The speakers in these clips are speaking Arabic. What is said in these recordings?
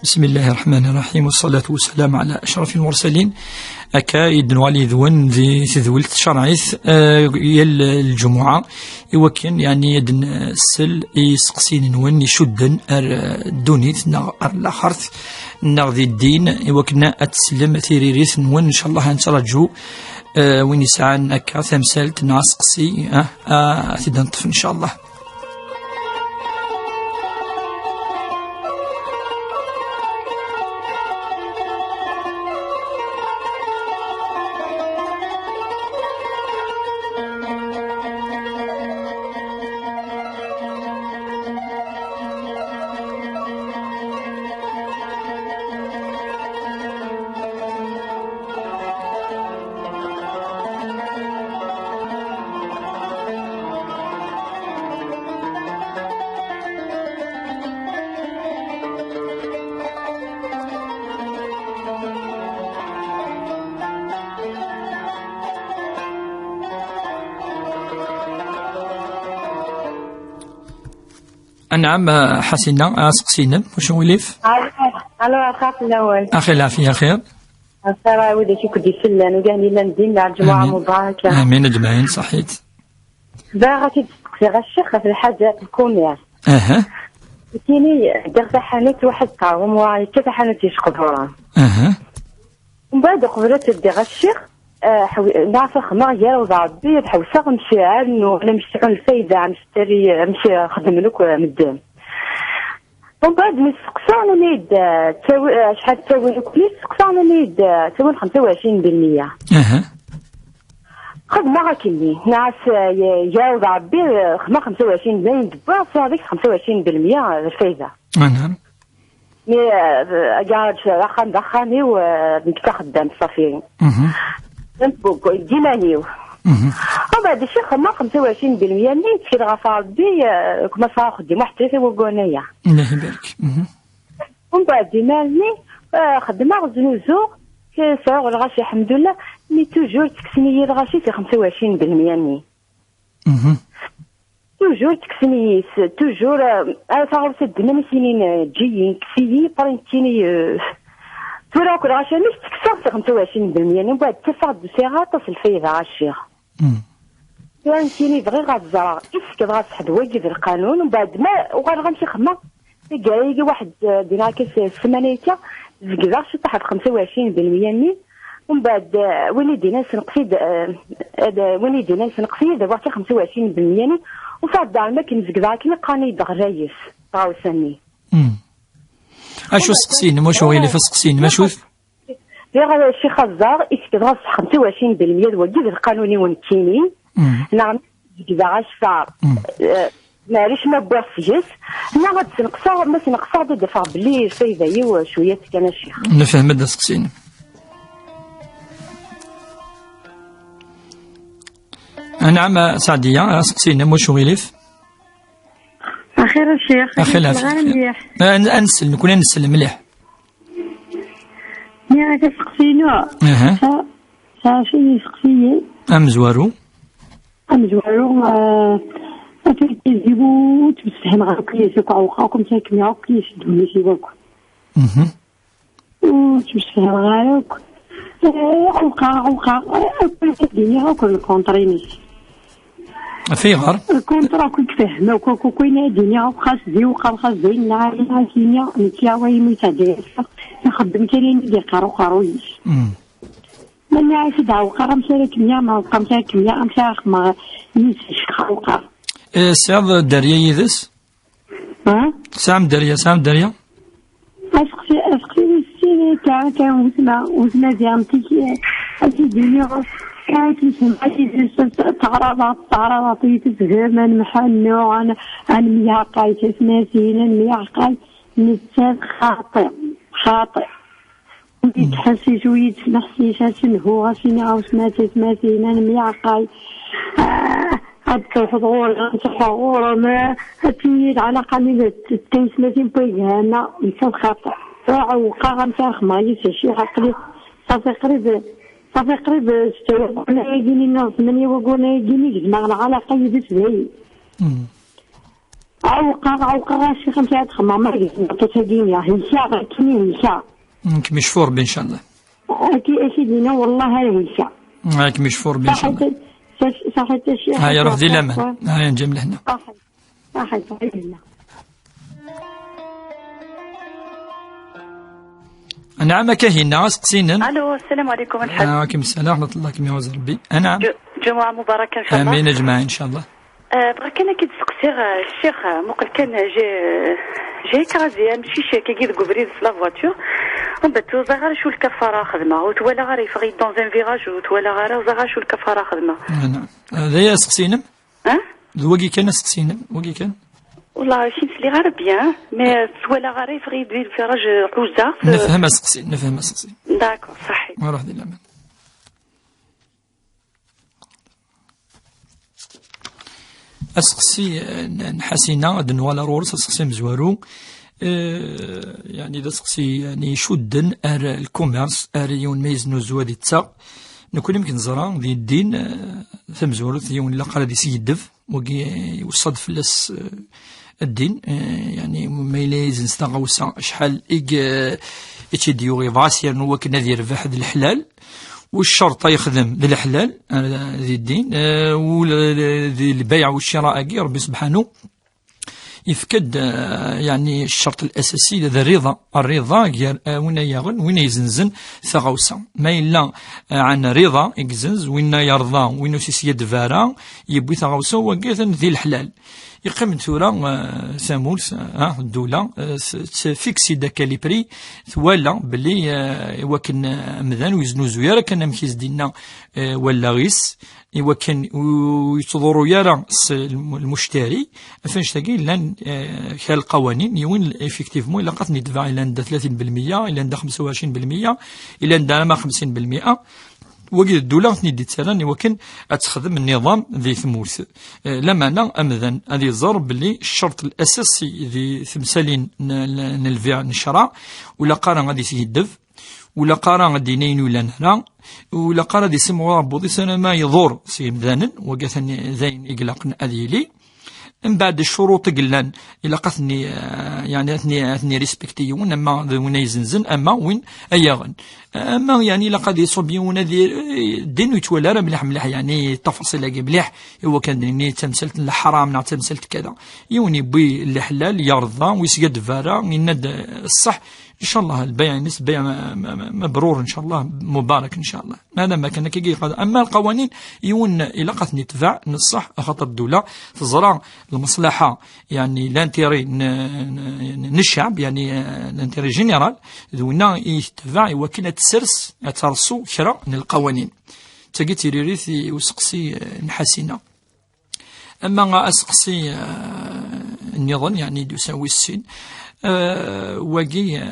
بسم الله الرحمن الرحيم، والصلاة والسلام على أشرف المرسلين. أكايد نوالي ذون ذي تذولت شرعيث يال الجمعة يوكن يعني يدن السل يسقسين نون يشدن الدونيت نغ الأخرت نغ ذي الدين يوكنا أتسلم ثيريريث نون إن شاء الله نترجو وين يسعى أكا ثمسالت ناسقسي تدنطف إن شاء الله. نعم حسنا سقسينا واش وليف؟ الو اخاف الاول اخي العافيه خير. السلام وليدي كنت فلان وكاني لا ندين مع الجمعه مباركه. امين اجمعين صحيت. باغا تسقسي غير الشيخ في الحاجات الكومير. كايني درت حانوت واحد قاوم وراي كذا حانوت يشقدوران. ومن بعد قبلت دير الشيخ نعرف خمار يا ربي بحوسه نمشي ولا نمشي الفايده نشتري نمشي نخدم لك مدام. ومن بعد نسقسانا نيد شحال تساوي لك نسقسانا نيد تساوي 25%. خدمة كني نعرف يا ربي خدمة 25 زين دبا هذيك 25% الفايده. نعم. مي قاعد دخلني ونكتا خدام صافي. نبوك ديمانيو. وبعد الشيء خدمة 25% اللي تفيد غفا ربي كما صار خدمة حتى في وقونية. الله يبارك. ومن بعد ديماني خدمة زنوزو كسر الغاشي الحمد لله مي توجور تكسني الغاشي في 25% ني. توجور تكسني توجور صار سدنا سنين جيين كسيي برينتيني توراك الغاشي مش تكسر في 25% من بعد تفاق بسيغة تصل فيه غاشي. كان كيني بغي غتزرع إسك بغا تحد واجب القانون ومن بعد ما وغنمشي خدمة كاي واحد دينار كيس السمانيكا زكزار شي طاح 25% ني ومن بعد وليدينا سنقصيد وليدينا سنقصيد دابا 25% ني وفاد دار ما كنزكزار كي قاني دغرايس طاوسني. اشو سقسين واش هو اللي فسقسين ما شوف غير شي خزار يكتبها 25% الواجب القانوني ونكينين نعم كذا صار معليش ما بوصيش انا غتنقصا ما تنقصا دفع بلي فايده هي شويه كان الشيخ نفهم هذا سقسين. نعم سعديه سقسين واش هو يلف اخير الشيخ اخي العافيه انسل نكون نسل مليح يا تسقسينو صافي يسقسي امزوارو تجيبو تمسحين غير كيسك وعوقاكم تاكمي عوق يشدوني شي واكو وتمسحين غيرك عوقا الدنيا كل كونطرينيش في غار الكونترا كنت فاهمه وكاين الدنيا خاص زي وخاص زي النهار كينيا نتياوي متاجر نخدم كاين دي قارويش من يعيش داو قرام شارك ميا ما قام شارك ميا ام شارك ما نسيش خلقه سعد دريا يدس سام دريا اسقسي السيني كان وزنا ديامتي هذه الدنيا كانت تسمعي تعرض تزهمان محنو عن ميعقاي تسماسين ميعقاي نتساب خاطئ تحسي شوية نحسي شاشن هو غاسيني أو سماسين ميعقاي هادك الحضور غنتحضور ما هاتيد على قليلة تيسماسين بيهانا نتساب خاطئ وقا غنفاخ ما يسشي عقلي صافي قريب وقلنا يجيني الناس 8 وقلنا يجيني جمعنا على قيد سبعي عوقا الشيخ نتاع تخمم ما تتدينيا هلسا كني هلسا مشفور بإن شاء الله. أكيد لنا والله هلسا هاك مشفور بإن شاء الله. صحيت الشيخ. هاي روح دي لمن هاي نجم لهنا. صحيت لنا. نعم كهنا سقسينا. الو السلام عليكم الحاج. وعليكم السلام ورحمة الله كما ربي. نعم. جمعة مباركة إن شاء الله. آمين جماعة إن شاء الله. بغا كان كي تسقسي الشيخ مقل كان جاي كازي مشي كي ذوك بريد في لا فواتور ومن بعد غير شو الكفاره خدمه وتوالا غير يفغي دون ان فيراج وتوالا غير شو الكفاره خدمه. نعم هذا سقسينا. ذوقي كان سقسينا وقي كان. والله شي نسلي غير بيان مي توالا غير يفغي يدير الفراج حوزه. نفهم سقسي. داكور صحيح. نروح دي لمن. أسقسي نحسينا دنوالا رورس أسقسي مزوارو يعني دا سقسي يعني شدن الكوميرس يون ميزنو زوادي تساق نكون يمكن نزرا دي الدين ثم زوارو يون لا قال دي سيدف وكي يوصد فلس الدين يعني ما يلازم نستغوصا شحال اتشديو فاسيان هو كنا دير فحد الحلال والشرطة يخدم للحلال ذي الدين وذي البيع والشراء كي ربي سبحانه يفكد يعني الشرط الأساسي ذا الرضا وين يغن وين يزنزن ثغوسا ما إلا عن رضا يكزنز وين يرضى وين سيسيد فارا يبوي ثغوسا وكيثن ذي الحلال يقيم ثورة ثامولس الدولة فيكسي داك لي بري ثوالا بلي وكن مذان ويزنو زويرة كان مكيز دينا ولا غيس وكان ويتضرو يرى المشتري فاش تاقي لان القوانين يوين افكتيفمون الا قد ندفع الى عند 30% الى عند 25% الى عند 50% وقيد الدولة ندي تسالاني وكن أتخدم النظام ذي ثموث لما أنا أمذن هذه الضرب باللي الشرط الأساسي ذي ثمثالين نلفيع نشرع ولا قارن غادي سيدف ولا قارن غادي نين ولا نهرا ولا قارن غادي سمو ربو ذي سنة ما يضر سي مذانا وقاثني زين يقلقن أذيلي من بعد الشروط قلان إلا قثني يعني أثني ريسبكتيون أما وين يزنزن أما وين أيغن أما يعني لقد يصبيون الدين ويتولى مليح يعني تفاصيل مليح هو كان ديني تمثلت الحرام تمثلت كذا يوني بي الحلال يرضى ويسقد فارا يند الصح إن شاء الله البيع نس بيع مبرور إن شاء الله مبارك إن شاء الله هذا ما كان كي أما القوانين يون إلا قثني تفع نصح خاطر الدولة تزرع المصلحة يعني لانتيري نشعب يعني لانتيري جينيرال دونا يتبع وكنا تسرس ترسو كرا من القوانين تجي تريريث وسقسي نحسينا أما أسقسي النظام يعني يساوي السن واقي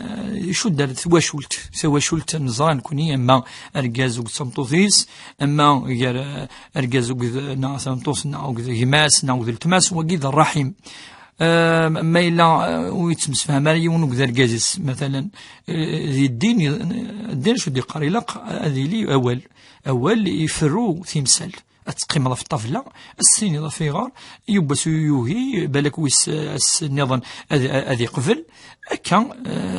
شو دارت ثواشولت نزران كوني اما ارجازو سمطوثيس اما غير ارجازو نا سمطوس نا غماس نا التماس واقي ذا الرحيم ما إلا ويتمسفها يون وكذا الجازس مثلا ذي الدين شو دي قريلق هذه لي أول يفرو تمثال أتقيم في الطفلة السين إذا في غار يبس يوهي بالك ويس النظام أذي قبل كان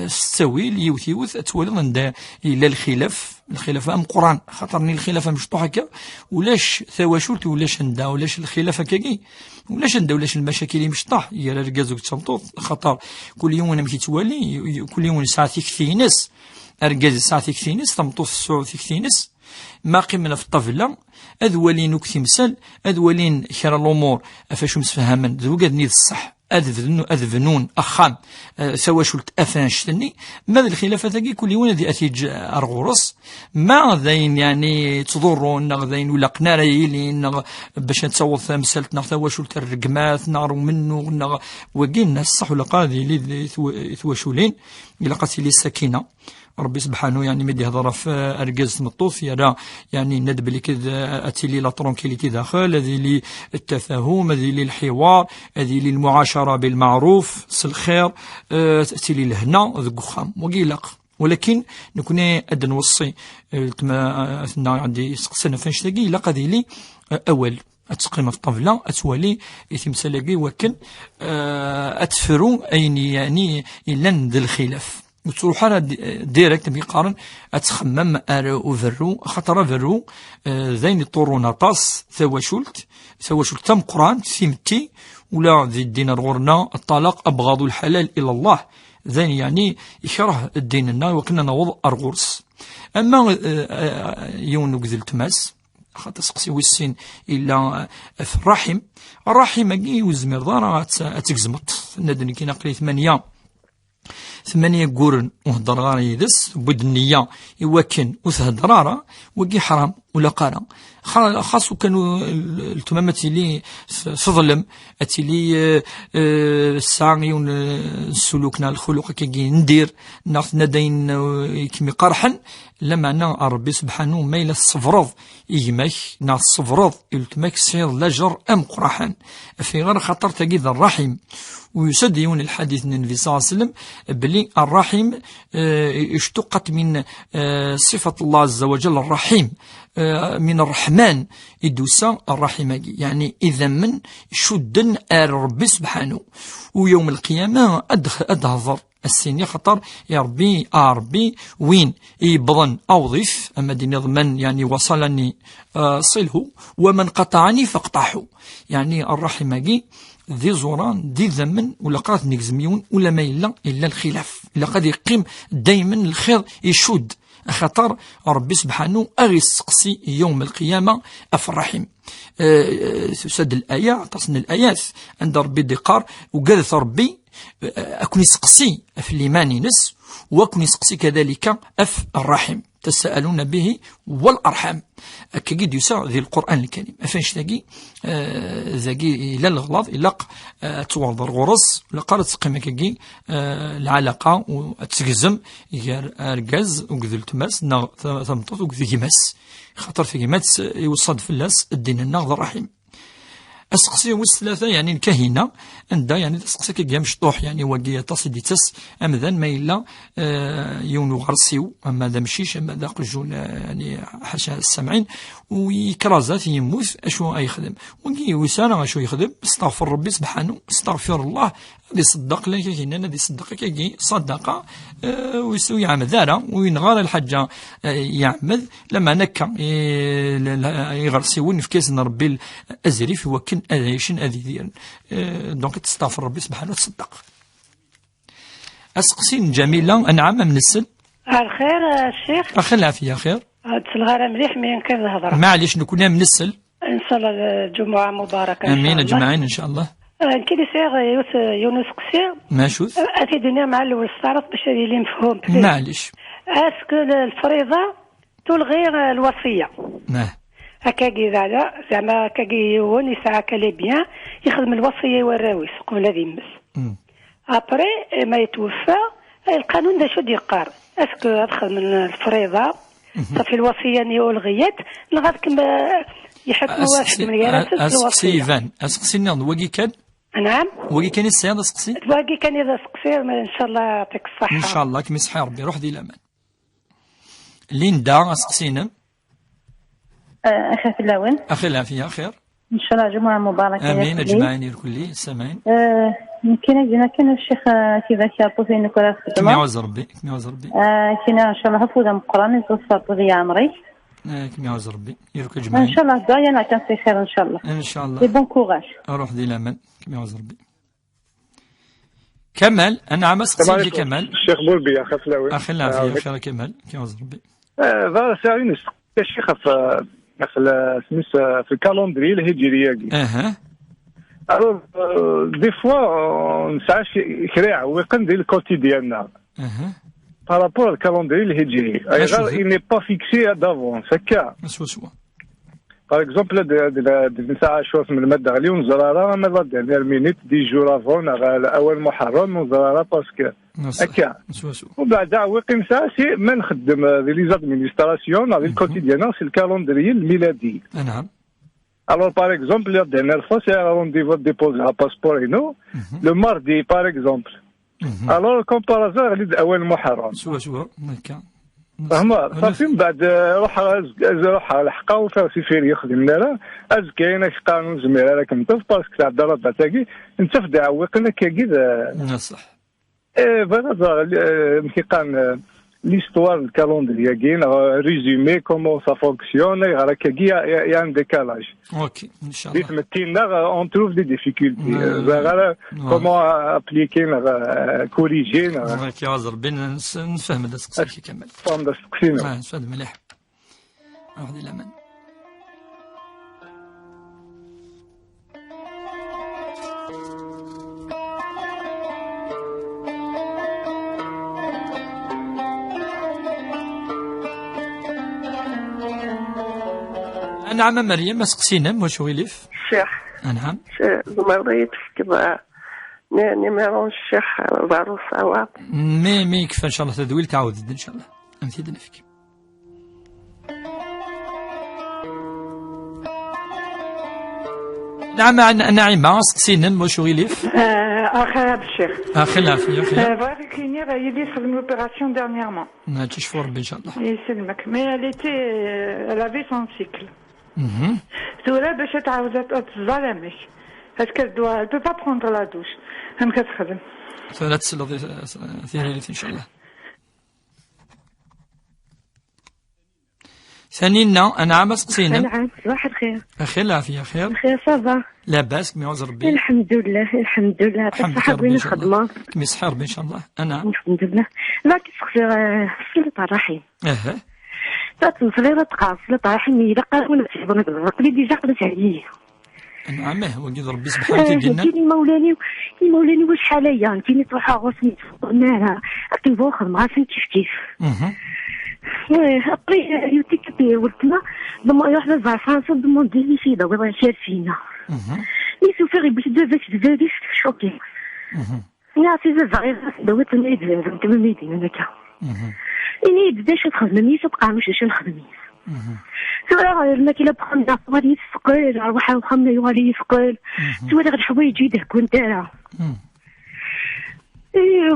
ستوي ليوثيوث أتولد عند إلى الخلاف أم قرآن خاطرني الخلافة مشطوحة هكا ولاش ثواشولت ولاش ندا ولاش الخلافة كاكي ولاش ندا ولاش المشاكل اللي مشطاح هي رجازوك تسمطوط خاطر كل يوم أنا مكي توالي كل يوم ساعة ثيكثينس أرجاز ساعة ثيكثينس تمطوط السوع ثيكثينس ما قيمنا في الطفلة أذولين وكتمثال أذولين خير الأمور أفاش مسفهمن ذوقاد نيذ الصح أذفنون أخام سواشولت أفانشتني ماذا الخلافة تاكي كل يوم ذي أتيج أرغورس ما ذين يعني تضرون ذين ولا قناريلين باش نتصوض ثمثالت ثواشولت الرقمات نار منو وقينا الصح ولا قاضي لي ثواشولين إلا قاتل السكينة ربي سبحانه يعني مدي هضره في أرجاز مطوف يرى يعني ندب لي كذا أتيلي لا ترونكيليتي داخل هذه لي التفاهم هذه لي الحوار هذه لي المعاشرة بالمعروف الخير أتيلي لهنا ذوك خام وقيلق ولكن نكون أد نوصي تما عندي سقسنا فاش تلاقي لا قضي لي أول أتقيم في الطاولة أتوالي يتمسلاقي وكن أتفرو أين يعني إلا ند الخلاف وتروح على ديريكت بيقارن أتخمم أرو فرو خطر فرو ذين طورون طاس ثواشولت تم قران سيمتي ولا ذي الدين الغرنا الطلاق أبغض الحلال إلى الله ذين يعني يكره الدين النا وكنا نوض أرغرس أما يونك ذي التماس خاطر سقسي والسين إلا في الرحم كي وزمير دارا أتكزمط ندني كي نقلي 8 قورن وهدر غار يدس بود النية يوكن وثهدرارا وكي حرام ولا قارا خاصو كانوا التمامات اللي تظلم اللي الساعيون سلوكنا الخلق كي ندير ناخذ ندين كمي قرحا لما أنا ربي سبحانه ما إلا الصفرض يجمك ناخذ الصفرض يلتمك سير لجر أم قرحا في غير خطر تجد الرحم ويسد يون الحديث من النبي صلى الله عليه وسلم بلي الرحم اشتقت من صفة الله عز وجل الرحيم من الرحمن يدوسا الرحيم يعني إذا من شدن ربي سبحانه ويوم القيامة أدهظر السين خطر يا ربي وين يبضن أوظف أما دين يضمن يعني وصلني صله ومن قطعني فاقطعه يعني الرحيم ذي زوران ذي ذمن ولا قات نجزميون ولا ما إلا الخلاف إلا قد يقيم دايما الخير يشد خطر ربي سبحانه أغسقسي يوم القيامة أفرحم تسد الآية تصن الآيات عند ربي دقار وقالت ربي أكون يسقسي في الإيمان نس وأكون يسقسي كذلك أف الرحم تسألون به والأرحام كجد يسا ذي القرآن الكريم أفنش تاقي ذاقي إلا الغلاظ إلا توضر غرص لقارت قيمة كجي العلاقة وتجزم يار أرجاز وكذل تماس ثمطط وكذي جماس خطر في جماس يوصد في اللاس الدين النغض الرحيم أسقسي والثلاثة يعني الكهنة عندها يعني تسقسي كي مشطوح يعني وقيا تصدي تس أمذن ما إلا يونو غرسيو أما ذا مشيش أما ذا قجول يعني حاشا السمعين ويكرازات يموت أشو يخدم وقي وسانا أشو يخدم استغفر ربي سبحانه استغفر الله دي صدق لك هنا دي صدق كي صدقة ويسوي عمل ذارة وينغار الحاجة يعمل لما نكا يغرسيون في كيس ربي الأزري في وكن أذيشن أذيذير دونك تستغفر ربي سبحانه وتصدق أسقسين جميلة أنعم من السن الخير الشيخ أخي العافية خير تلغى مليح مين كيف الهضرة معليش نكون من السل إن شاء الله الجمعة مباركة أمين أجمعين إن شاء الله كي سيغ يونس قصير ماشوث أتيدنا مع الأول استعرض باش اللي مفهوم معليش اسكو الفريضة تلغي الوصية هكاكي زعما كاكي يون يسعى كالي بيان يخدم الوصية والراويس قبل هذه يمس ابري ما يتوفى القانون دا شو ديقار اسكو ادخل من الفريضة صافي الوصية ني ألغيت لغاية كما يحكموا واحد من اليارات الوصية أسقسي ناض وقي كان نعم وقي كان السيادة أسقسي وقي كان إذا سقسي إن شاء الله يعطيك الصحة إن شاء الله كم يصحي ربي روح دي الأمان ليندا أسقسينا أخي في اللون أخي العافية خير إن شاء الله جمعة مباركة آمين أجمعين الكل سامعين يمكن أجينا كان الشيخ كذا شابوثي نكورا خدمة كم يعوز ربي كنا إن شاء الله حفوظا مقران يتوفى طوغي عمري كم يعوز ربي يروك أجمعين إن شاء الله دعاء أنا كان في خير إن شاء الله إن شاء الله بون كوراج أروح دي الأمان كم يعوز ربي كمال أنا عم أسقسي كمال الشيخ بولبي أخي فلاوي أخي العافية خير كمال كم يعوز ربي هذا ساعين الشيخ في الكالندري الهجري الوغ دي فوا نسعى كراع ويقن ديال الكوتي ديالنا بارابور الكالندري الهجري غير إني با فيكسي دافونس هكا سوا باغ اكزومبل نسعى شوف من الماده غالي ونزرارا ما دير مينيت دي جور افون اول محرم ونزرارا باسكو هكا وبعد ويقيم ساعه سي ما نخدم لي زادمينستراسيون على الكوتي ديالنا سي الكالندري الميلادي نعم Alors, par exemple, la dernière fois, c'est un rendez-vous de déposer un passeport et nous, le mardi, par exemple. Alors, comme par hasard, il y a un Muharram. شو هكا فهما صافي من بعد روح لحقه وفاسي فين يخدم لنا از كاين قانون زميره لك انت باسكو تاع الضرب تاعي انت في دعوقنا كاكيد صح فوالا كيقان l'histoire du calendrier, résumé comment ça fonctionne, il y a un décalage. Ok, Inch'Allah. On trouve des difficultés. Comment appliquer, corriger. Ok, عذر بين نفهم هذا السقسي كامل. فهم هذا السقسي. نفهم مليح. واحد الأمان. نعم مريم سقسينا واش غيليف الشيخ نعم مريت كذا نيميرو الشيخ بارو صواب مي يكفى ان شاء الله تدويل تعاود ان شاء الله امثيد نفك نعم نعيمة سقسينا واش غيليف اخي الشيخ اخي العافيه فوالا كلينير يدي في لوبيراسيون ديرنييرمون نتشفوا ربي ان شاء الله يسلمك مي elle avait son cycle ثورة باش تعاود تظلمش باسكو دوا elle peut pas prendre la douche هم كتخدم ثورة تسلط ثيريليت ان شاء الله ثانينا انا عام سقسينا نعم صباح الخير اخي العافيه خير بخير صافا لاباس كمي عوز ربي الحمد لله الحمد لله تصحى بين الخدمه كمي صحي ربي ان شاء الله انا الحمد لله لا كتسقسي صلة الرحم تنصلي تقع صلة الرحم الا قالوا نسيبنا الرقبي ديجا قدرت عليه نعم هو كيض ربي سبحانه وتعالى كاين مولاني واش حاليا انتيني تروح غوسني تفقنا اكتبو خدمه كيف après il était que ولدنا لما يروح للزعفان فرنسا دموندي لي فيدا ويبغي يشار فينا لي سوفير باش دافاك دافاك شوكي يا سي زغير دوات نيد انت ما ميدين هناك اني بداش تخدمني تبقى مش نخدمي سواء الماكله بخمسه غادي يثقل روح وخمسه يغادي يثقل سواء غير الحوايج يدهكوا نتاعها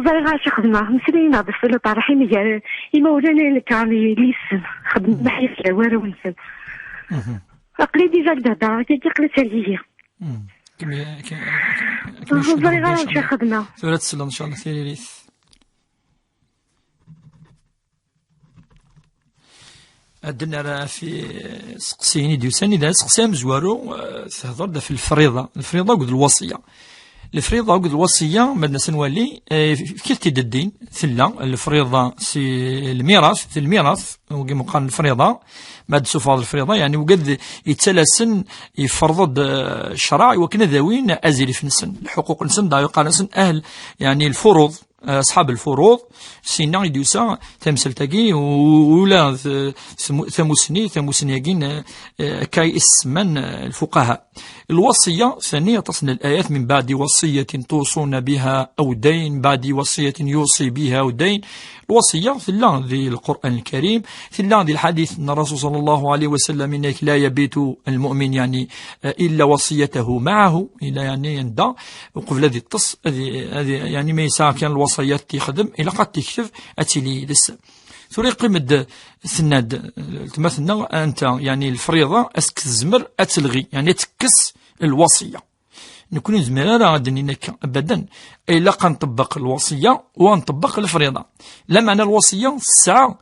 فايغا شي خدمه مسلينا بالصله الرحيم ديال مولانا كان ليسن خدم معايا في العواره ونسن عقلي ديجا الهضره قلت عليا فايغا شي خدمه ثورة السلام ان شاء الله سيري ريث عندنا راه في سقسيني ديوساني دا سقسي مزوارو تهضر في الفريضه قد الوصيه الفريضة وقد الوصية بدنا سنولي كيف الدين ثلا الفريضة سي الميراث وكما قال الفريضة بعد سفاض الفريضة يعني وقد يتسلسن يفرض الشرع وكنا ذوين أزيل في نسن الحقوق نسن دا يقال نسن أهل يعني الفروض أصحاب الفروض سينا يدوسا تمثل تاقي ولا ثموسنياقين كاي اسمن الفقهاء الوصية ثانية تصل الآيات من بعد وصية توصون بها أو دين بعد وصية يوصي بها أو دين الوصية في الله ذي القرآن الكريم في الله ذي الحديث أن الرسول صلى الله عليه وسلم إنك لا يبيت المؤمن يعني إلا وصيته معه إلا يعني يندى وقبل هذه التص هذه يعني ما يسعى كان الوصيات تخدم إلا قد تكتب أتلي لسه ثوري قيمة ثناد مثلنا أنت يعني الفريضة أسك الزمر أتلغي يعني تكس الوصية نكون زميرة غادي نك أبدا إلا قنطبق الوصية ونطبق الفريضة لا معنى الوصية الساعة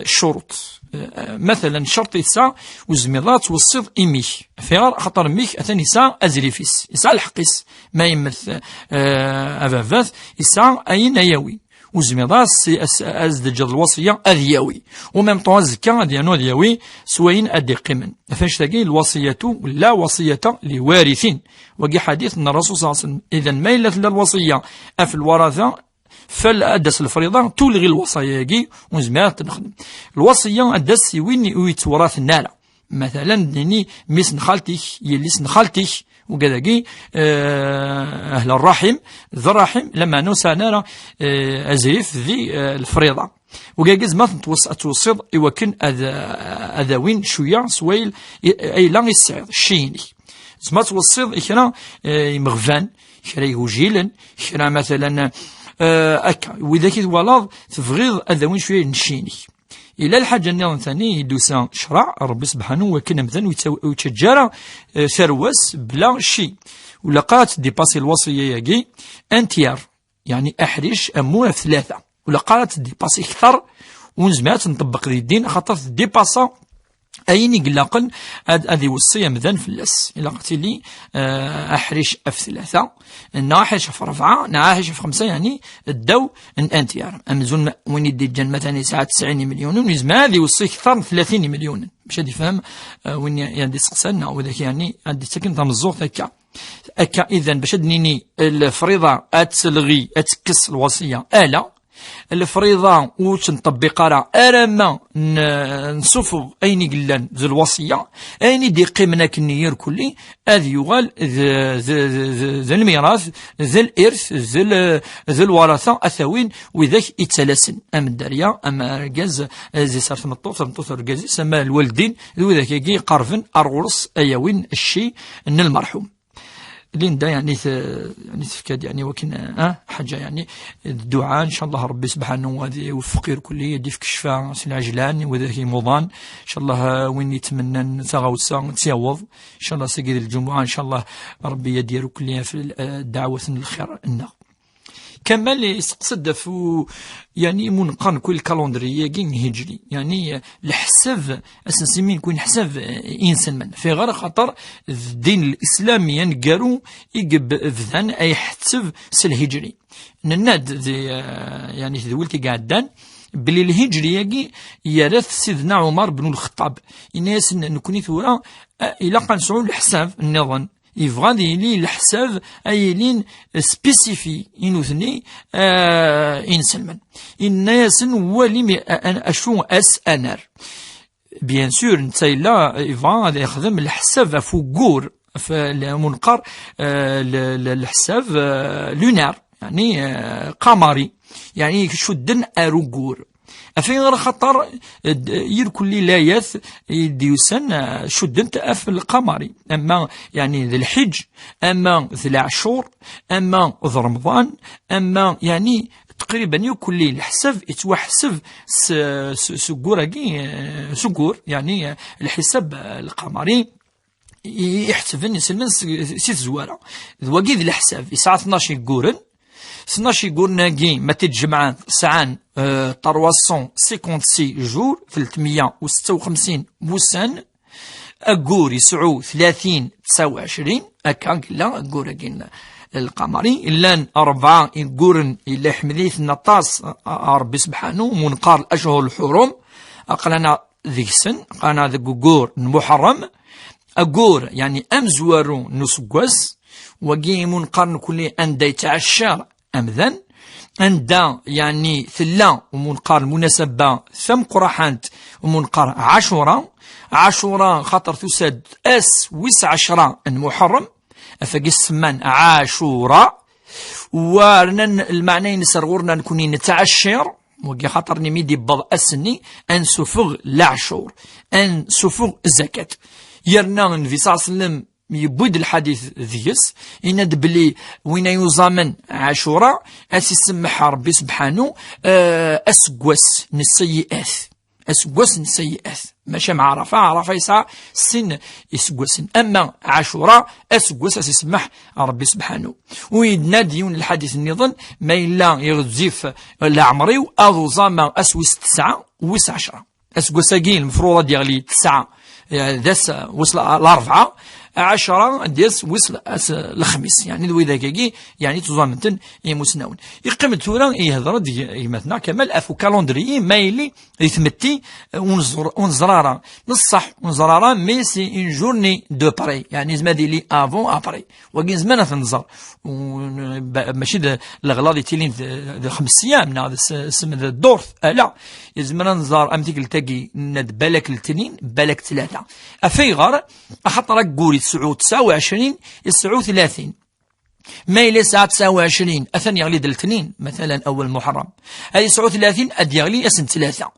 شروط مثلا شرط الساعة وزميرات توصيد إميك فيغار خطر ميك أثني ساعة أزريفيس يساعة الحقيس ما يمث أفافات يساعة أين يوي وزميضاس أزدجر الوصية أذيوي ومم طوازكا ديانو أذيوي سوين أدي قمن فاش تاقي الوصية لا وصية لوارثين وقي حديث أن الرسول صلى الله عليه وسلم إذا ميلت للوصية أف الورثة فالأدس الفريضة تلغي الوصايا وزميضات نخدم الوصية أدس وين يتوراث النالة مثلا ديني ميسن خالتك يليسن خالتك وكذاكي أهل الرحم ذو الرحم لما نوسانا أزريف ذي الفريضة وكاكيز ما توصد يوكن أذاوين شوية سويل أي لا يسعد شيني زما توصد إكرا مغفان إكرا يوجيلا إكرا مثلا أكا وإذا كي ولاد تفغيض أذاوين شوية نشيني إلى الحاجة النظام ثاني يدوسا شرع ربي سبحانه وكنا مثلا ويتجارى ثروس بلا شيء ولا قالت ديباسي الوصية ياكي انتيار يعني أحرش أمور 3 ولا قالت ديباسي أكثر ونزمات نطبق ذي الدين خاطر ديباسا أين يقلقن هذه وصية مذن في اللس إلا قلت لي أحرش F3 ناحش في 4 ناحش في 5 يعني الدو انتيار أمزون وين يدي الجن مثلا ساعة 90 مليون ونزم هذه وصية أكثر 30 مليون باش هادي فهم وين يدي سقسنا وذاك يعني عندي سكن تام الزوق هكا إذا باش نيني الفريضة أتلغي أتكس الوصية الفريضة وش نطبق راه أرما نصفو أين قلان ذي الوصية أين دي قيمنا كنير كلي أذ يغال ذي الميراث ذي الإرث ذي الورثة أثوين وذاك يتسلسن أم الدريا أم رجاز زي صار ثمطوط رجازي سما الوالدين وذاك يجي قرفن أرغرس أيوين الشي أن المرحوم لين دا يعني تفكاد يعني وكن حاجة يعني الدعاء إن شاء الله ربي سبحانه وتعالى يوفقير كلية يدي في كشفة سلعجلان وذاك مضان إن شاء الله وين يتمنى نتغوصا تيوض إن شاء الله سجد الجمعة إن شاء الله ربي يدير كلية في الدعوة الخير إنه كمال يستقصد في يعني منقرن كل كالندرية كين هجري يعني الحساب أساسي من يكون حساب إنسان من في غير خطر الدين الإسلامي ينقرو يجب فذان أي حساب سالهجري نناد يعني ذولتي قاعدان بلي الهجري يجي يرث سيدنا عمر بن الخطاب الناس نكوني ثورة إلى قنصعوا الحساب النظام يفغادي لي الحساب أيلين سبيسيفي إنوثني إنسلمان الناس ولي أشو أنر بيان سور نتايلا يفغادي يخدم الحساب فوقور فالمنقر الحساب لونار يعني قمري يعني شدن أروقور أفين غير خطر يركل لي لايث ديوسن شدنت أف القمري أما يعني ذي الحج أما ذي العشور أما ذي رمضان أما يعني تقريبا يكل لي الحساب يتوحسب سكور يعني الحساب القمري يحسب يسلمن ست زوارة وقيد الحساب يسعى 12 قورن 12 قرنا كي ما تتجمعان ساعان 356 جور 356 موسان أقور يسعو 30 29 أكا لا أقور كين القمري إلا 4 يقورن إلا حمديث نطاس ربي سبحانه منقار الأشهر الحرم أقلنا ذيك سن قانا ذي قور محرم أقور يعني أمزوارو نسقوس وقي منقارن كل أن يتعشر أمذن أندا يعني ثلا ومنقار مناسبة ثم قرحانت ومنقار عاشورا خاطر تساد ويس 10 المحرم أفاق السمان عاشورا ورنا المعنى نسرغورنا نكوني نتعشر وقي خاطر نميدي بض أسني أن سفغ العشور أن سفغ الزكاة يرنا النبي صلى الله عليه وسلم يبود الحديث ذيس إن دبلي وين يزامن عاشوراء أسيسمح ربي سبحانه أسقوس نسيئات ماشي مع عرفة يسعى سن يسقوسن أما عاشوراء أسقوس أسيسمح ربي سبحانه ويناديون الحديث النظام ما إلا يغزيف العمري أضو زاما أسويس 9 ويس 10 أسقوساقين المفروض ديالي 9 داس وصل 4 10 ديس وصل الخميس يعني ذوي ذاكي يعني تزامنتن يمسناون يقيم الثورة يهضر مثلا كمال أفو كالندري مايلي يثمتي ونزرارا نصح ونزرارا مي سي اون جورني دو بري يعني زمادي لي افون ابري وكين زمان تنزر ماشي الغلاض يتيلين 5 ايام هذا اسم الدورث لا زمان نزار امتيك التاقي ند بالك الاثنين بالك 3 افي غار اخطرك قوري 29 30 ما إلى ساعة 29 أثني يغلي الاثنين مثلا أول محرم هذه 39 أد يغلي أسن 3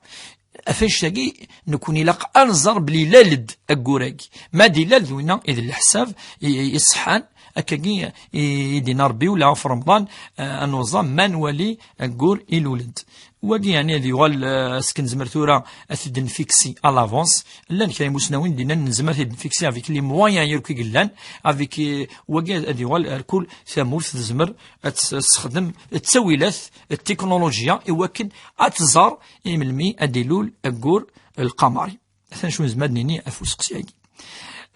أفنش تاقي نكوني لق أنظر بلي لالد أقوراقي ما دي لالد وينا إذا الحساب يصحان أكاقي يدينا ربي ولا في رمضان النظام ما نولي أقور الولد وادي يعني هذه يغال سكن زمرتورا أثدن فيكسي à l'avance لان كاين مسناوين دينا نزمر ثدن فيكسي افيك لي موان يركي قلان افيك وادي هذه يغال الكل ثمورث تزمر تستخدم التسويلات التكنولوجيا يوكن أتزار إملمي أديلول أقور القمري مثلا شو زمادنيني أفوس قسياكي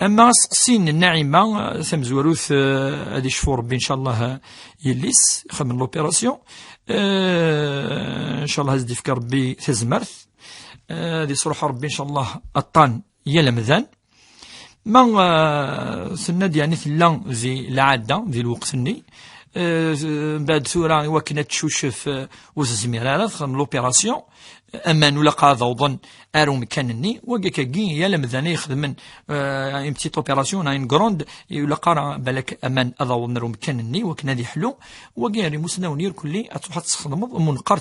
أما سقسين الناعمة ثم زوروث هذه شفور ربي إن شاء الله يليس خمن لوبيراسيون إن شاء الله هزدي فك ربي تزمرث هذه صروح ربي إن شاء الله الطان يلمذان ما سند يعني ثلا ذي العادة ذي الوقت الني بعد ثورة وكنا تشوشف وزميرات خمن لوبيراسيون امان ولا قاضا وظن ارو مكانني وكا كي يا لمذاني يخدمن ان بتيت اوبيراسيون ان غروند ولا قرا بالك امان اضو نرو مكانني وكنا دي حلو وكا ري مسناونير كلي اتروح تستخدم منقر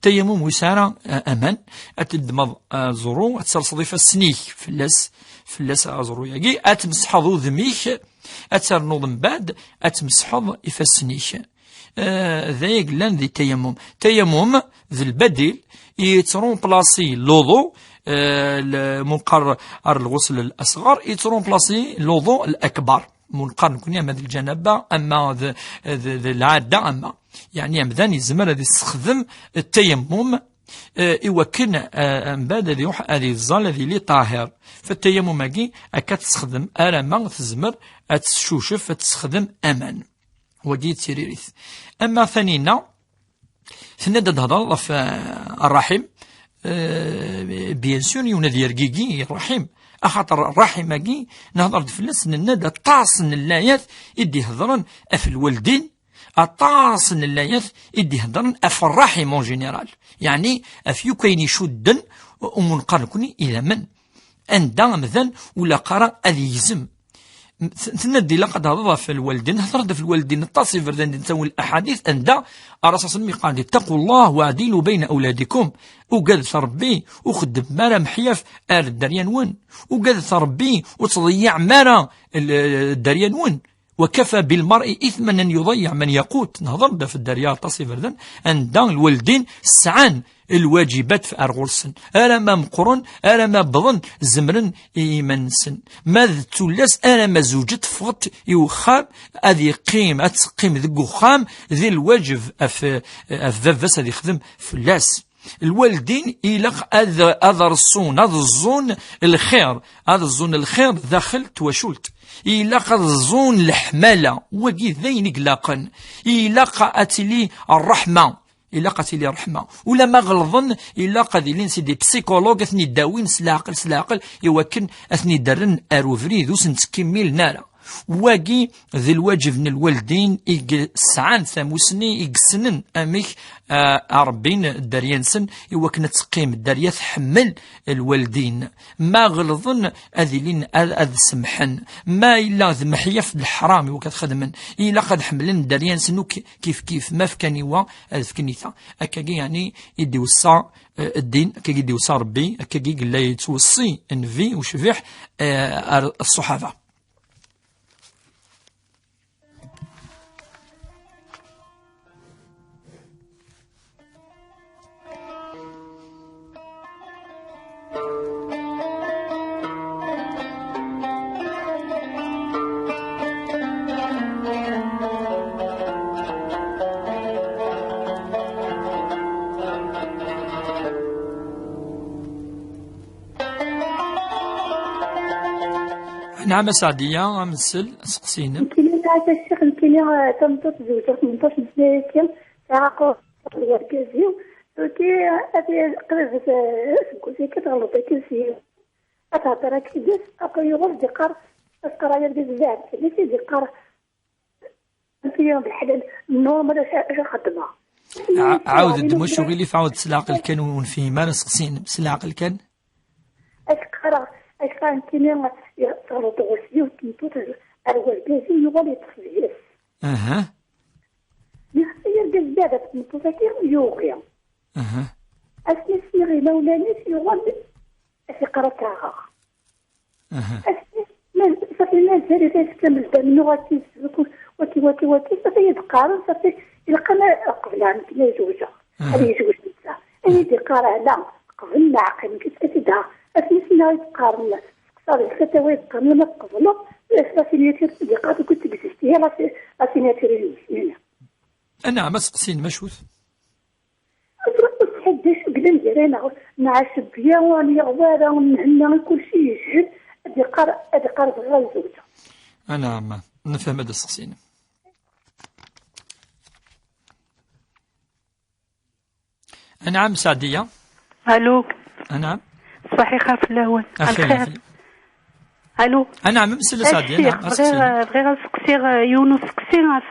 تيمم وساره امان اتدمض زرو تصل السنيك فلاس ازرو ياكي اتمسحض ذميك اترنوض من بعد اتمسحض يفسنيك ذاك لان ذي تيمم ذي البديل يترون بلاصي لوضو منقر الغسل الأصغر يترون بلاصي لوضو الأكبر منقر نكون أما ذي الجنابة أما ذي العادة أما يعني أمذان يزمر هذا يستخدم التيمم يوكن من بعد هذه الظل هذه لي طاهر فالتيمم هكي أكاد تستخدم أرما تزمر أتشوشف تستخدم أمان ودي تيريريث أما ثانينا ثنادة هذا في الرحم بيان سور يونادي يرقيقي الرحم أخاطر الرحم هكي نهضر فلاس ننادى طاصن اللايات يدي هضرن أف الوالدين طاصن اللايات يدي هضرن أف الرحم اون جينيرال يعني أفيو كاين يشدن ومنقر كوني إلى من أندا مثلا ولا قرا أذي يزم تندي لقد هضر في الوالدين هضرت في الوالدين التصف فردان نسوي الاحاديث اندا الرسول صلى الله عليه وسلم قال اتقوا الله واعدلوا بين اولادكم وقال ربي وخدم مالا محياف الدريان ون وقال ربي وتضيع مالا الدريان ون وكفى بالمرء اثما ان يضيع من يقوت نهضر في الدريان تصف فردان اندا الوالدين سعان الواجبات في أرغلسن ألا ما مقرن ألا ما بضن زمرن إيمانسن ماذا تلاس ألا ما زوجت فغط يوخام أذي قيم أتقيم ذي خام ذي الواجب أفذفس أذي خدم فلاس الوالدين إلق هذا الصون هذا الظن الخير هذا الظن الخير داخل توشلت إلق هذا الظن الحمالة وقي ذين إقلاقا إلق أتلي الرحمة إلا قتلي رحمة ولا ما غلظن إلا قد لين سيدي بسيكولوج أثني داوين سلاقل يوكن أثني درن أروفري ذو سنتكمل نارا واقي ذي الواجب من الوالدين سعان ثاموسني يقسنن أميك أربين الدريانسن يوكن تقيم الدريا تحمل الوالدين ما غلظن أذلين أذ سمحن ما إلا ذي محيف الحرام وكاد خدمن إلا قد حملن الدريانسن كيف ما فكانيوا فكنيثا أكاكي يعني يدي وصا الدين أكاكي يدي وصا ربي أكاكي قلا يتوصي انفي وشفيح الصحابة نعم سعدية أمثل سقسينا يمكن تعرف الشيخ يمكن تمطط زوجة 18 سنة كم تعاقب الكازيو كي أبي قرب كوزي كتغلط كازيو أتهضر كيدس أقول يغرد يقر أسقر يرد الزعب ليش يقر في يوم الحلال النور ماذا خدمة عاود الدموش وغيلي فعاود سلاقل كان ونفيه ما نسقسين سلاقل كان أسقر كان يغلط غسيو وتنطط أروى الكازي يغلط يتصفيس أها يرد الزعب تنطط كي يوغي أها أسمي سيغي مولاني يغلط أسقر تاغا أسمي صافي ما زالي تكمل دم غاتي وكي صافي يتقارن صافي يلقى ما قبل عن كنا يزوجها هذه يزوج نتا أيدي قارعنا قبل نعقل كتدا أسمسنا يتقارن صار الكتاوي يتقارن ما تقبلوا السيناتير اللي قاعدة كنت بتشتهي لا سيناتير المسلمين. أنا ما سقسين مشوث. حداش قبل الجيران مع الشبيه واني غواره ونهنا كل شيء يشهد ادي قار غير زوجته. انا ما نفهم هذا السقسين. نعم سعديه. الو. نعم صحيحه في الاول. الخير. الو. نعم مسألة سعديه. بغيت نسقسي يونس سقسي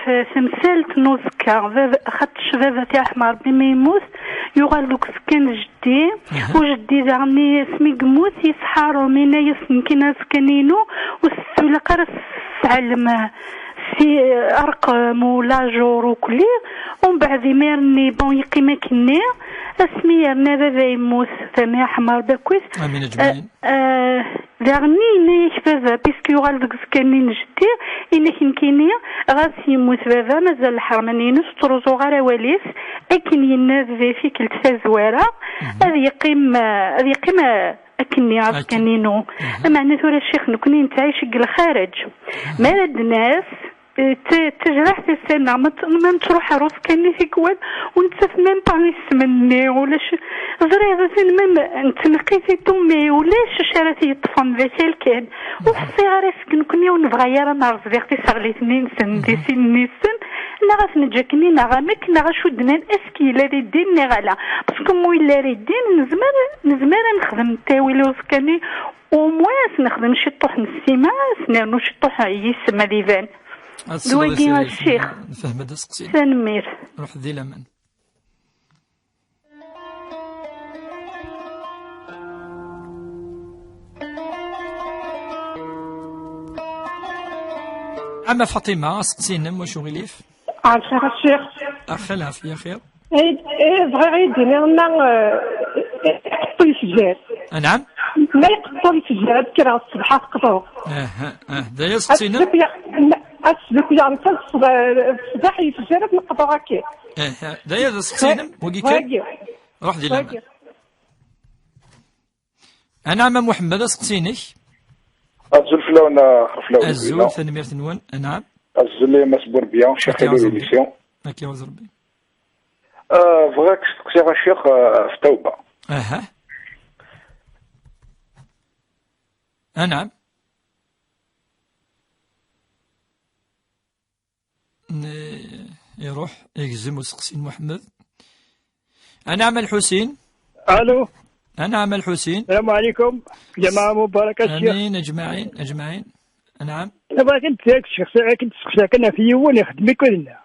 في تمثالت نوزكا خاطر الشباب تاع حمار بلي ما يموت يغال دوك سكان جدي وجدي زعمني سمي قموت يسحارو مينا يسكن سكنينو والسوله قرص علم في ارقام ولا جور وكلي ومن بعد ميرني بون يقيم كني اسمي رنا بابا يموت سامي حمار باكويس امين اجمعين دارني نيك بابا بيسكو يغال دوك سكنين جدي إنك يمكنني غاس يموت بابا مازال الحرماني نفطرو صغار واليس أكن ينادي في كل تفازوارة هذا يقيم أكني عرف كنينو معنى ثورة الشيخ نكوني نتعيش الخارج ما الناس تجرح في السنة ما تروح عروس كاني في كوان ونتسف ميم باغي يسمني ولاش زريغة ميم نتنقيتي تومي ولاش شارتي يطفن ذاك الكاد وفي الصغار يسكن كوني ونبغى يرى نعرف ذاكتي صغلي 2 سن دي سن نغاف نجاكني نغامك نغاشودنا الاسكيلة ريدين نغالا باسكو مو إلا ريدين نزمر نخدم تاويلي وسكاني ومواس نخدم شي طوح نسيما سنانو شي طوح يسمى ديفان دويدي الشيخ نفهم هذا السقسي سنمير روح ذي لمن أما فاطمة سقسينا واش غليف عارفة الشيخ أخي العافية خير بغا يدير لنا يقطو السجاد نعم ما يقطو السجاد كرا الصباح تقطو دايا سقسينا أسلك يعني الصباح يفجر نقطو هكا دايا سقسينا وكي كان روح دي لما أنا عم محمد سقسينك الزلفلون خفلاوي الزول ثاني ثنوان نعم الزلي مسبور بيان شيخ ليميسيون هاكي واز ربي بغاك تسقسي الشيخ في توبه نعم يروح يجزم وسقسين محمد أنا عمل حسين الو أنا عمل حسين السلام عليكم جماعة مباركة الشيخ امين اجمعين نعم دابا كنت ساك الشيخ كنت سقساك انا في يوان يخدم كلنا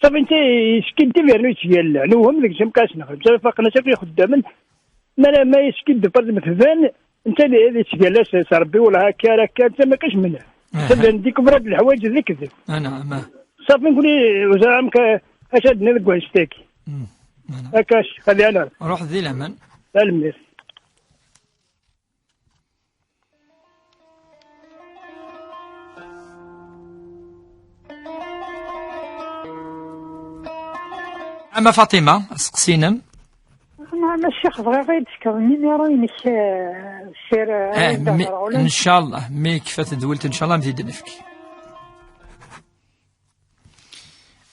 صافي انت يسكن تبيرنو يتيال نوهم لك جم كاس نخدم صافي فاقنا صافي خدام ما يسكن دبر مثلا انت اللي تجلس ربي ولا هكا انت ما كاش منه نديكم راد الحوايج ذيك كذب نعم صافي نقولي وزعمك اش عندنا لك واستاكي هكاش خلي انا روح ذي الأمان المير أما فاطمة سقسينم أنا الشيخ بغا غير تشكرني راني الشير إن شاء الله مي كيف تدولت إن شاء الله نزيد نفكي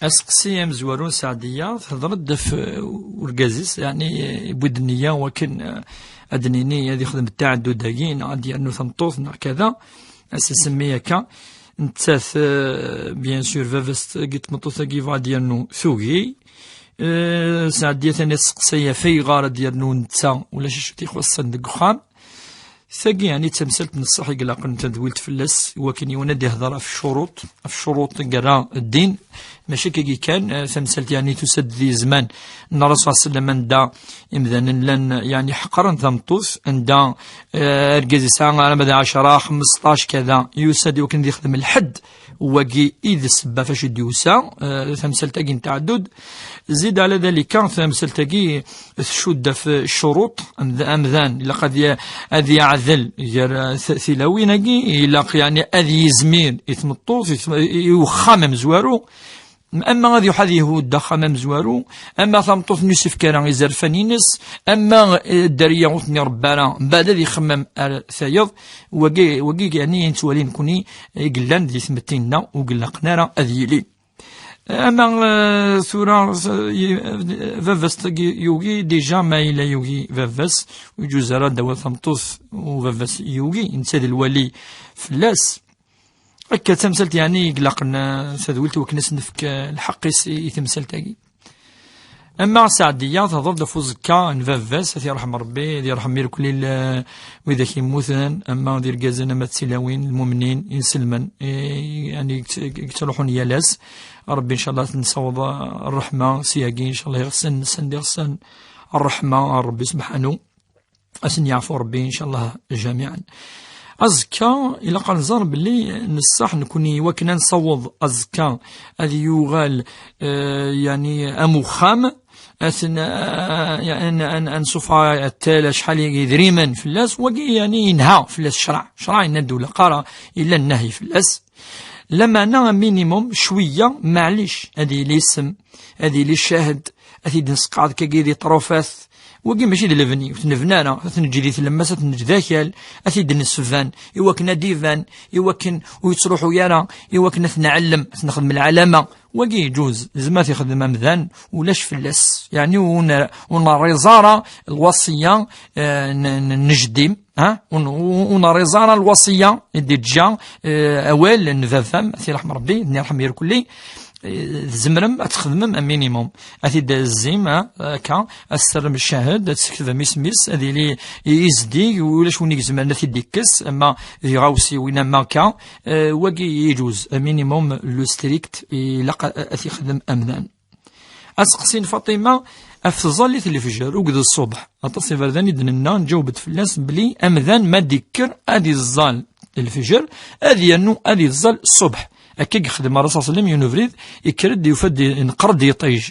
أسقسي مزورون سعدية تهضرد في ورقازيس يعني بودنية وكن أدنيني هذه يخدم التعدد داكين غادي أنو تنطوثنا كذا أسسميها كا نتاث بيان سور فافست قلت مطوثة كيفا ديالنو ثوغي سعدية ثاني سقسية في غارة ديالنو نتا ولا شي تيخوصن ديك خام ثاقي يعني تمثلت من الصحي قلا كنت دويلت فلاس وكن يونادي هضره في الشروط قرا الدين ماشي كي كان تمثلت يعني تسد ذي زمان ان الرسول صلى الله عليه وسلم دا امذان لن يعني حقرا تمطوس عند ركازي ساعه على 10 15 كذا يسد وكن يخدم الحد وكي إذ السبا فاش ديوسا تمثلتاكي نتعدد زيد على ذلك تمثلتاكي تشد في الشروط أمذان إلا قد أذي يعذل ثلاويناكي إلا يعني أذي يزمير يتمطوط يخمم زوارو اما غادي يحد يهود داخل مزوارو، اما ثمطوط نيسف كان يزرفانينس، اما الداريه غوتني ربانا من بعد هذا يخمم ثايض وكي يعني نتوالي نكوني قلان دي ثمتينا وقلنا قنارة اذيلي. اما ثورة فافاس يوغي ديجا ما الى يوغي فافاس ويجوز راه دوا ثمطوط وفافاس يوغي نتساد الولي فلاس هكا تمثلت يعني قلقنا سادولت وكناس نفك الحق يتمثلتاكي. اما سعديه تهضر دفوزكا نفافاس هذي يرحم ربي هذي يرحم مير كل واذا كيموتن. اما دير كازنا ما تسلاوين المؤمنين ينسلمن يعني يتروحون يالاس ربي ان شاء الله تنصوض الرحمه سياقي ان شاء الله يغسن يغسن الرحمه ربي سبحانه اسن يعفو ربي ان شاء الله جميعا. أزكا إلا قال نزار بلي نصح نكوني وكنا نصوض أزكا هذه يغال يعني أموخام أثن يعني أنصفا التالى شحال يدريما في اللاس وكي يعني ينهى في اللاس شرع إن الدولة قارة إلا النهي في اللاس لما أنا مينيموم شوية معليش هذه لي اسم هذه لي شاهد هذه نسقعد كي طروفاث وكي ماشي دلفني تنفنانا تنجري ثلماسة تنجذاكل أثيد النسفان يوكنا ديفان يوكن ويتروحوا يارا يوكنا نعلم نخدم العلامة وكي يجوز زمات يخدم مذان ولاش فلاس يعني ونريزارا الوصية نجديم ونريزارا الوصية دي جا أول نفافم أثي رحم ربي نرحم يركلي زمرم تخدمم مينيموم أثيد الزيم كا السرم الشاهد تسكت ميس هذه لي يزدي ولاش ونيك زمان في ديكس اما يغاوسي وين ما كا وكي يجوز مينيموم لو ستريكت يلقى اثي خدم امنان. اسقسين فاطمه افضل اللي في الجار وقد الصبح اتصل فرداني دننا نجاوبت في الناس بلي امذان ما ديكر ادي الظال الفجر ادي انو ادي الظال الصبح هكا يخدم الرسول صلى الله عليه وسلم ينفرد يكرد يفد نقرد يطيج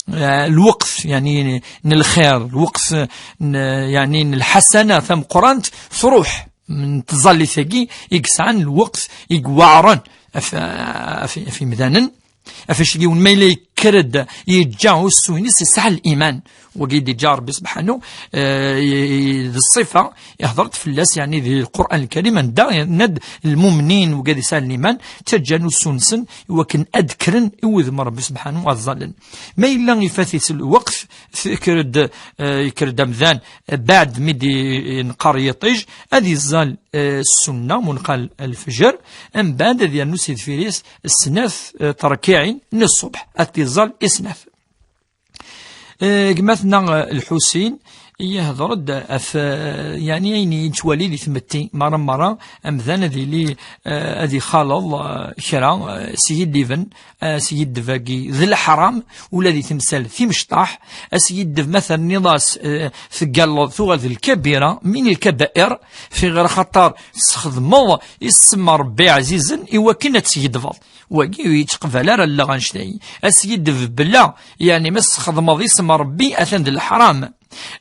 الوقت يعني الخير الوقت يعني الحسنة ثم قرانت ثروح من تظل ثقي يقسعن الوقت يقوعرن في مدانا افشي وين ما يكرد يجاو السوينيس يسعى الايمان وقيد جار ربي سبحانه الصفه يهضرت في اللاس يعني ذي القران الكريم ند المؤمنين وقاد يسال الايمان تجانو السنسن وكن اذكرن يوذ ربي سبحانه والظلن ما الا يفاتيس الوقت يكرد مذان بعد مدي نقار يطيج هذه الزال السنه منقال الفجر ام بعد ذي نسيد فيريس السناف تركيعين من الصبح التزال اسناف قمثنا الحسين يهضرد يعني اين يتوالي لي ثمتي مرة امذان ذي لي هذه خالض شرا سيد ديفن سيد دفاقي ذي الحرام ولا ذي تمثال في مشطاح سيد دف مثلا نضاس ثقال ثغل الكبيرة من الكبائر في غير خطر تخدمو يسمى ربي عزيزا إوا سيد فض وكي يتقبل راه لا غنشتي اسيد بلا يعني مس خدمه ذي اسم ربي اثن الحرام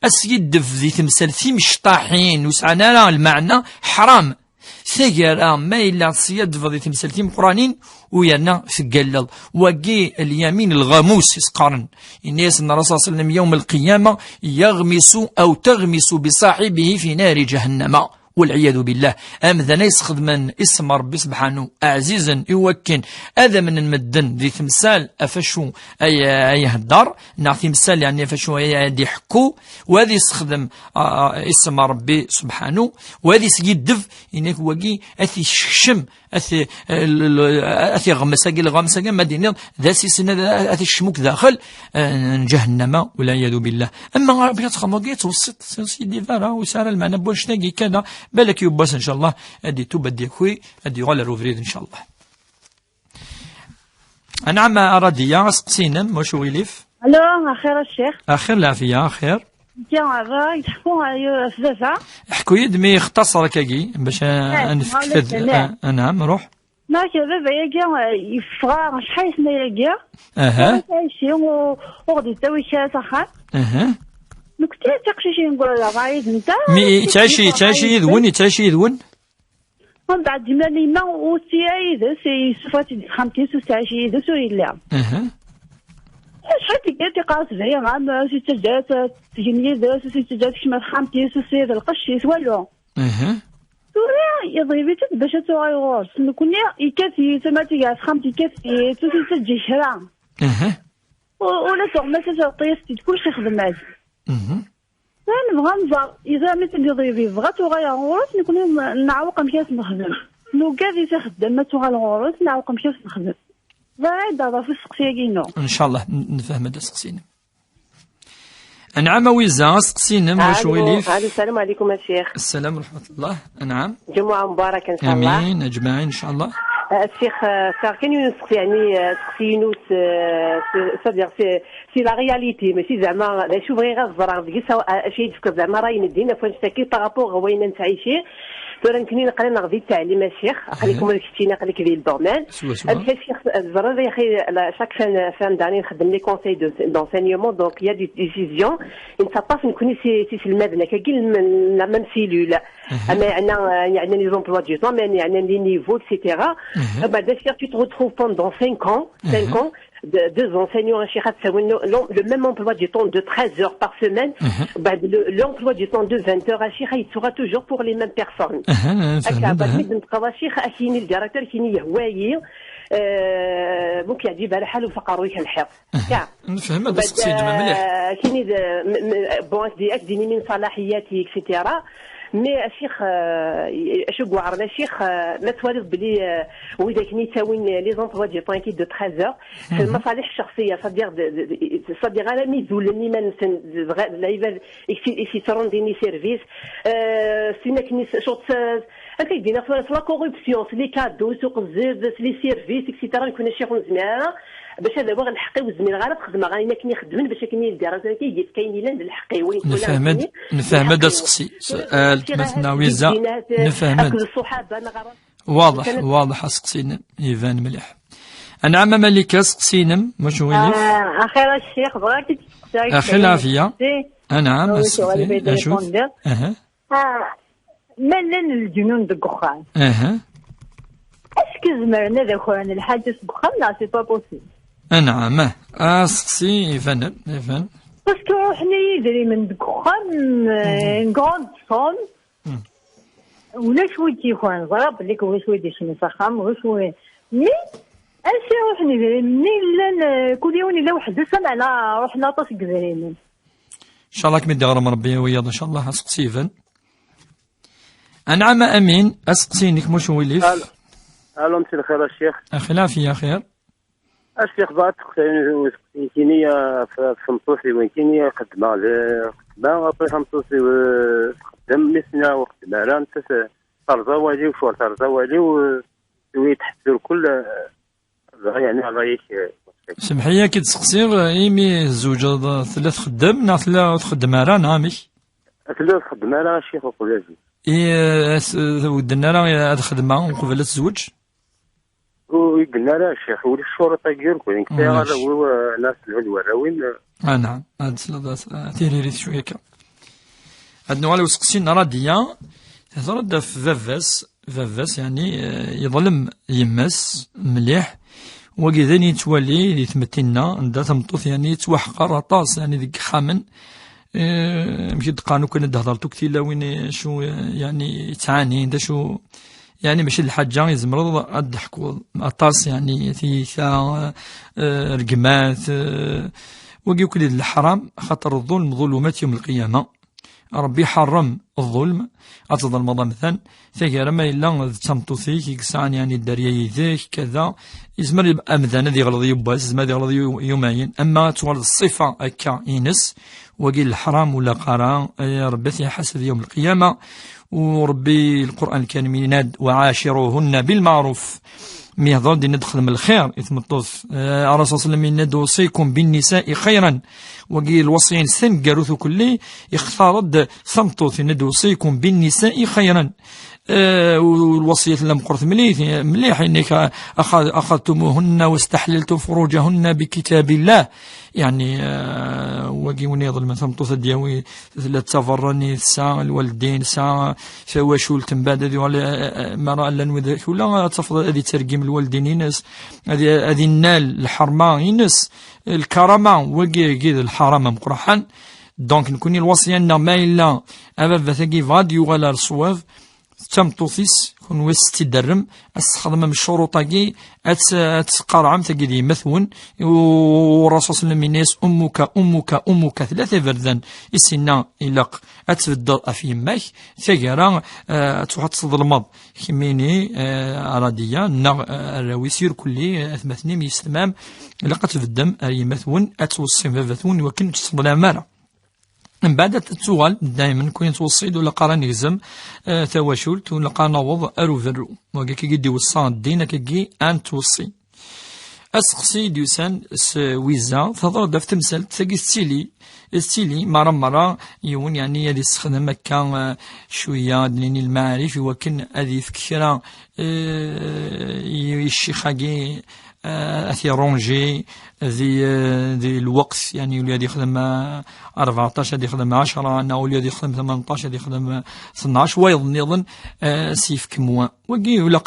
اسيد ذي تمثال في مشطاحين وسعنا راه المعنى حرام ثقرا ما الا سيد ذي تمثال في قرانين ويانا ثقلل وكي اليمين الغموس يسقرن الناس ان الرسول صلى الله عليه وسلم يوم القيامه يغمس او تغمس بصاحبه في نار جهنم والعياذ بالله أمذا يستخدم اسم ربي سبحانه عزيزا يوكن هذا من المدن ذي تمثال أفشو أي هدار نعم تمثال يعني أفشو أي يحكو وهذا يستخدم اسم ربي سبحانه وهذا يدف إنك وقي أثي الشم أثي غمسة مدينة ذا سيسنا أثي الشموك داخل جهنم والعياذ بالله. أما ربي تخمضي توسط سيدي فارا وسارة المعنى بوشتاقي كذا بالك يباس ان شاء الله ادي تبدي خوي ادي غالا روفريد ان شاء الله. نعم اراديا سقسينم واش ويليف الو اخير الشيخ اخير العافيه اخير جا يحكوا فزازا احكوا يدمي يختصر كاكي باش نفكر نعم روح ما كذا يا يفغى شحال سنه يا اها شي وغادي تسوي شي سخان نكتي تقشي نقول لا غايد نتا مي تعيشي يذون ومن بعد جمالي ما وسياي ذا سي صفاتي خمتي سوسعشي ذا سوري لا شحال تقدر تقاس زي عام سي تجات تجيني ذا سي تجات كما خمتي سوسي ذا القشي والو سوري يضيبي باش تغير نكوني يكفي سماتي خمتي كفي سوسي تجي شرا ولا تعمل تعطيس كلشي خدم هذا انا نبغى نزار اذا مثل يضيبي بغات تغير غورس نكون نعوق مشيت نخدم لو كافي تخدم ما تغير غورس نعوق مشيت نخدم هذا في السقسيكينو ان شاء الله نفهم هذا السقسينا. نعم ويزا سقسينا واش ويليف. السلام عليكم الشيخ. السلام ورحمه الله. نعم جمعه مباركه ان شاء الله. امين اجمعين ان شاء الله. الشيخ كان ينسق يعني سقسينوس صديق سي لا رياليتي ماشي زعما شوف غير الزرع ديك شي يفكر زعما راهي ندينا فاش تاكي بارابور وين نتعيشي ترى نكوني نقرا نغذي التعليم الشيخ خليكم كشتينا خليك ديال الدومين الشيخ الزرع يا اخي شاك فان داني نخدم لي كونساي دونسينيومون دونك يا دي ديسيزيون نتطاف نكوني سي المدنه كي لا ميم سيلول اما يعني لي زومبلوا دو طون يعني لي نيفو اكسيتيرا بعد الشيخ tu te retrouves pendant 5 ans deux enseignants à Chirat, le même emploi du temps de 13 heures par semaine, l'emploi du temps de 20 heures à Chirat, il sera toujours pour les mêmes personnes. Le directeur qui n'y est ممكن يجيب على حاله فقر يحلحق نفهم هذا السقسي مليح كاين بون ديني من صلاحياتي اكسيتيرا مي الشيخ اشو عرض الشيخ ما توالد بلي واذا كني تاوين لي زونبلوا دي طون كي دو 13 في المصالح الشخصيه صديق على ميزولني من لايفر اكسيترون ديني سيرفيس سينا كني شوط هكا يدينا في لا كوربسيون في لي كادو سوق الزيت لي سيرفيس اكسيتيرا نكون الشيخ زميانه باش هذا هو الحقي والزميل غير تخدم غير كني خدمن باش كني الدراسه كاين لان الحقي وين نفهم هذا السقسي سؤال مثلا ويزا نفهم واضح سقسينا يبان مليح. نعم ملكه سقسينم واش ويليف اخيرا الشيخ بغاك تسقسي اخي العافيه نعم اشوف مالن الجنون دكخان اسكو زمرنا داخل الحاجه دكخان لا سي با بوسيبل نعم سقسي يفن باسكو حنا يدري من دكخان غروند سون ولا شويه تيخوان ضرب لك ولا شويه ديال شي فخام ولا شويه مي اش حنا يدري منين كل يوم الا واحد سمعنا روحنا طاس كذريمن ان شاء الله كمدي غرام ربي وياض ان شاء الله سقسي يفن. نعم امين اسقسينك مش وليف. الو مساء الخير الشيخ. اخي العافيه خير. الشيخ بغات تقتني في مطوسي وين كاين خدمه ابري خمسوسي خدام مسنا وخدمه راه انت ترزاوالي وشوار ترزاوالي ويتحسر الكل يعني رايك سمحيه كي تسقسي ايمي الزوجه ثلاث خدام نا ثلاث خدمه راه نعمي ثلاث خدمه راه الشيخ وقول لي ودنا راه هاد الخدمه قبل الزواج وقلنا لا الشيخ ولي الشرطه ديالك وين كثير هو ناس العدوى وين نعم هاد تيريريت شويه كا هاد نوع اللي سقسينا راديا تهضر في فافاس يعني يظلم يمس مليح وكذا يتولي اللي تمتلنا ندا تمطوث يعني يتوحقر طاس يعني ديك خامن ماشي دقانو كنا هضرتو كثير لا وين شو يعني تعاني انت شو يعني ماشي الحاجه يزمرض الضحك الطاس يعني ثيثا رقمات وكيوكل الحرام خاطر الظلم ظلمات يوم القيامه ربي حرم الظلم أتظل مضى مثلا ثقيرا ما إلا تمطوثيك يكسان يعني الدارية يذيك كذا يزمر يبقى مثلا ذي غلظ يباس يزمر ذي غلظ يومين أما تولد الصفة أكا إنس وقيل الحرام ولا قرا ربي حسب يوم القيامة وربي القرآن الكريم يناد وعاشروهن بالمعروف ميهضر دي ندخل من الخير يتمطوث الرسول صلى الله عليه وسلم يناد وصيكم بالنساء خيرا وقيل الوصيين سن قاروث كلي اختارد صمتوث يناد وصيكم بالنساء خيرا والوصية لم قرث مليح إنك أخذتموهن واستحللتم فروجهن بكتاب الله، يعني وقيوني يظل مثلا مطوثة دياوي لا تفرني سا الوالدين سا فواشول تنباد هذه ولا مرأة لن وذاك ولا تفضل هذه ترجم الوالدين ينس هذه النال الحرمة ينس الكرامة وقي كذا الحرامة مقرحا. دونك نكوني الوصية أن ما إلا أبا ثقي فاديو ولا الصواف تمطوثيس كون وستدرم استخدم من الشروط كي اتقارعم تقدي مثون والرسول صلى الله عليه وسلم امك ثلاثه فردان السنه الى اتبدل في ماك ثقرا تحط الظلمض كميني اراديه الراوي سير كلي اثمثني ميستمام لقد تبدم اي مثون اتوصي فثون وكن تصل اماره. من بعد التوغال دائما كون توصيد ولا قرا نهزم تواشلت ولا قرا نوض ارو فرو وكي كيدي وصان الدين كي ان توصي اسقسي ديوسان ويزا تهضر داف تمثال تلاقي ستيلي مرة يون يعني هذه استخدام كان شويه دنيني المعارف وكن هذه فكره الشيخاكي أثي رونجي ذي الوقت يعني ولي هذا يخدم 14 هذا يخدم 10 أنا ولي هذا يخدم 18 هذا يخدم 12 ويظن سيف كموا وقي ولا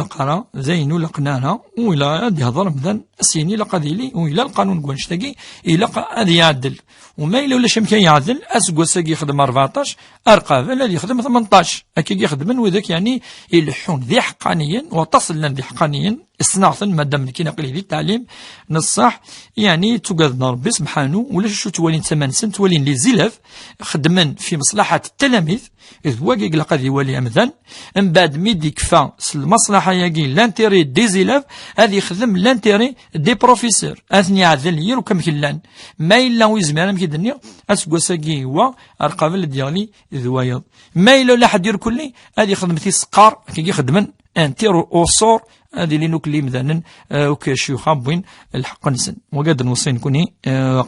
قرا زين ولا قنانا ولا هذا يهضر مثلا السيني لا قديلي ولا القانون كونشتاكي إلا هذا يعدل وما إلا ولا شمكان يعدل أسقوساكي يخدم 14 أرقى الذي يخدم 18 أكيد يخدم وذاك يعني يلحون ذي حقانيا وتصل لنا ذي حقانيا استناثا مادام كي نقلي ذي التعليم نصح يعني تقاد ربي سبحانه ولا شو توالين 8 سنين توالين لي زلاف خدمن في مصلحة التلاميذ إذ واقي لقد يولي أمذان من بعد ميدي كفا المصلحة يجي لانتيري دي زلاف هذه يخدم لانتيري دي بروفيسور أثني عذل يرو كم كلان ما إلا ويزمان كي الدنيا أسقوساكي هو أرقام ديالي إذ وايض ما إلا لا حد يركلي هذه يخدم في سقار كي يخدمن انتيرو أوصور هذه اللي نوكلي مثلا وكشيوخا بوين الحق نسن وقادر نوصين كوني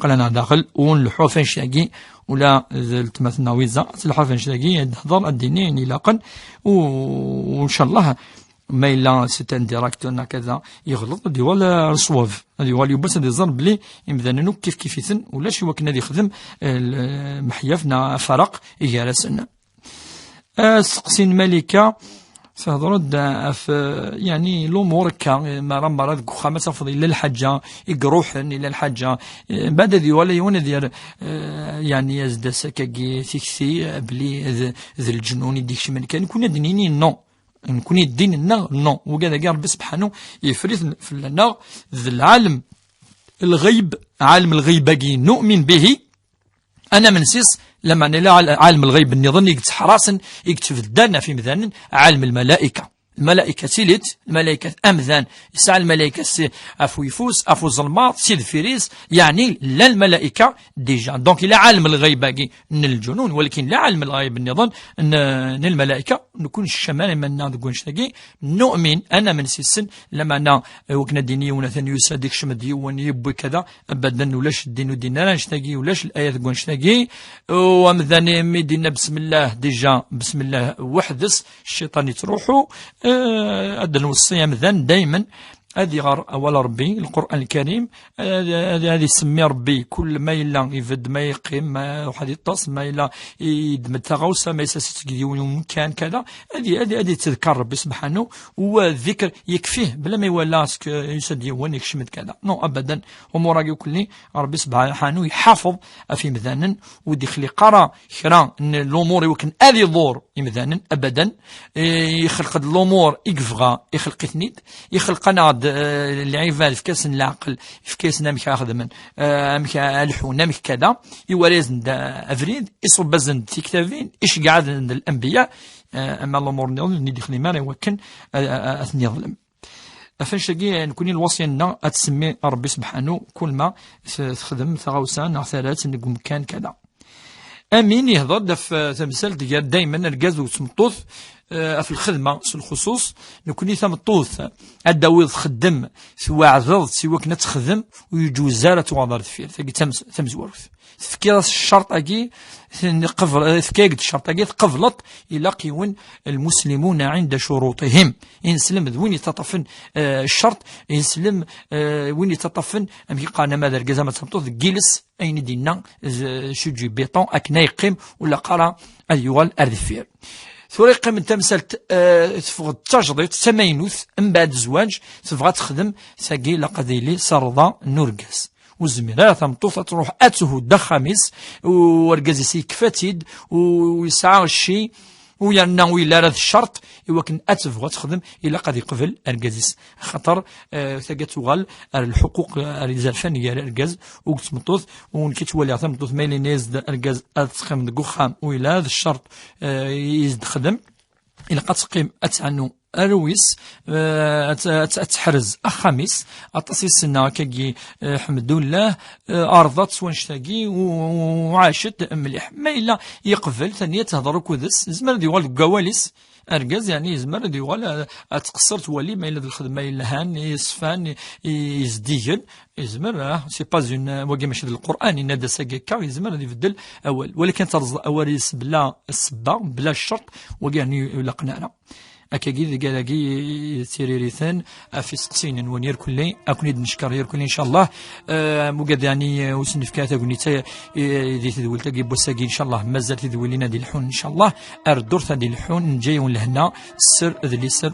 قلنا داخل ونلحو فين شاقي ولا التماثلنا ويزا تلحو فين شاقي هضر الديني نلاقا وان شاء الله ما إلا ستان ديراكتورنا كذا يغلط دي ولا رسواف هذه هو اليوم بس هذه الزرب بلي مثلا كيف يثن ولا شي وكنا دي يخدم محيافنا فرق يجالسنا سقسين ملكة تهضرد يعني الامور مرة ذك خامة تفضي الى الحجة يقروحن الى الحجة بعد ذي ولا يون ديال يعني يزد سكاكي تيكسي بلي ذي الجنون يديك شي من كان كنا دنيني نو نكون الدين النغ نو وكذا كاع ربي سبحانه يفرث في النغ ذي العالم الغيب عالم الغيب باقي نؤمن به انا منسيس لما لا عالم الغيب النظام يكتب حراسا يكتب الدانا في مثلا عالم الملائكة سيلت الملائكة أمذان يسعى الملائكة أفو يفوس أفو ظلمات سيد فيريس يعني لا الملائكة ديجا دونك لا عالم الغيب باقي من الجنون ولكن لا عالم الغيب النظام ان الملائكة نكون الشمال من نكون شتاقي نؤمن أنا من سيسن لما أنا وكنا ديني ونثني يسادك شمدي ونيبوي كذا أبدا ولاش الدين وديننا نشتاقي ولاش الآيات كون شتاقي ومذاني ميدينا بسم الله ديجا بسم الله وحدث الشيطان يتروحوا أدنى الصيام ذن دايما هذه غار أول ربي القرآن الكريم هذه يسمي ربي كل ما إلا يفد ما يقيم ما واحد يتصل ما إلا يدمد تغوصة ما يساسس يوم كان كذا هذه تذكر ربي سبحانه والذكر يكفيه بلا ما يولاسك يسد يوان يكشمد كذا نو أبدا ومراقي كلي ربي سبحانه يحافظ في مذانا وديخلي قرا خرا ان الأمور يمكن هذه الظهور يمذانا أبدا يخلق الأمور يقفغا يخلق اثنيد يخلق ناد العباد في كاس العقل في كاس نامك اخذ من امك الحو نامك كذا يوريزن افريد يصب بزن في كتابين ايش قاعد عند الانبياء اما الامور اللي دخلي ما يمكن اثني ظلم فنشتاقي نكوني الوصية تسمي ربي سبحانه كل ما تخدم ثغوسان ثلاث نقوم كان كذا امين يهضر في تمثال ديال دائما الكاز وسمطوث في الخدمة في الخصوص نكوني ثمطوث الداويض خدم سوا عرض سوا كنا تخدم ويجوز زارة وغادر فيه تمزورث تفكير الشرط أكي قفل تفكير الشرط أكي قفلت إلى قيون المسلمون عند شروطهم ينسلم وين يتطفن الشرط ينسلم وين يتطفن أمي قانا ماذا الجزامة تمطوث جيلس أين دينا شجي بيطون أكنا يقيم ولا قرا أيوال أردفير ثوريق من تمثلت تفغ التجريد تمينوث من بعد الزواج تبغى تخدم ساقي لقضيلي سرضى نورقاس والزميلة تمطوفة تروح أته دا خميس ورقازي سي كفاتيد ويسعى الشي ويناوي إلا هذا الشرط يوكن أتفغى تخدم إلا قد يقبل الرقازيس خطر تغال الحقوق الرجال الفنية الرقاز وكتمطوث ونكتولي عطمطوث ميلي نيز الرقاز أتخم دقوخام وإلا هذا الشرط يزد خدم إلا قد تقيم أتعنو أرويس أتحرز أخميس أتصيصنا كي حمد الله أرضت سوانشتاقي وعاشت مليح ما إلا يقبل ثانية تهضر كودس زمر ديوال قواليس أرجاز يعني زمر ديوال أتقصر تولي ما إلا الخدمة إلا هان يصفان يزديجن يزمر سي با زون واقي ماشي القرآن إن هذا ساقا يزمر يبدل أول ولكن ترز أواريس بلا السبا بلا الشرط واقي يعني لقنانا أكيد قالاقي تيريريثان في سقسين ونير كلي أكون نشكر ير كلي إن شاء الله مقاد يعني وسنف كاتا قنيتا ذي تدول تاقي بوساقي إن شاء الله مازال تدولينا دي الحون إن شاء الله أردور دي الحون جاي لهنا السر ذي السر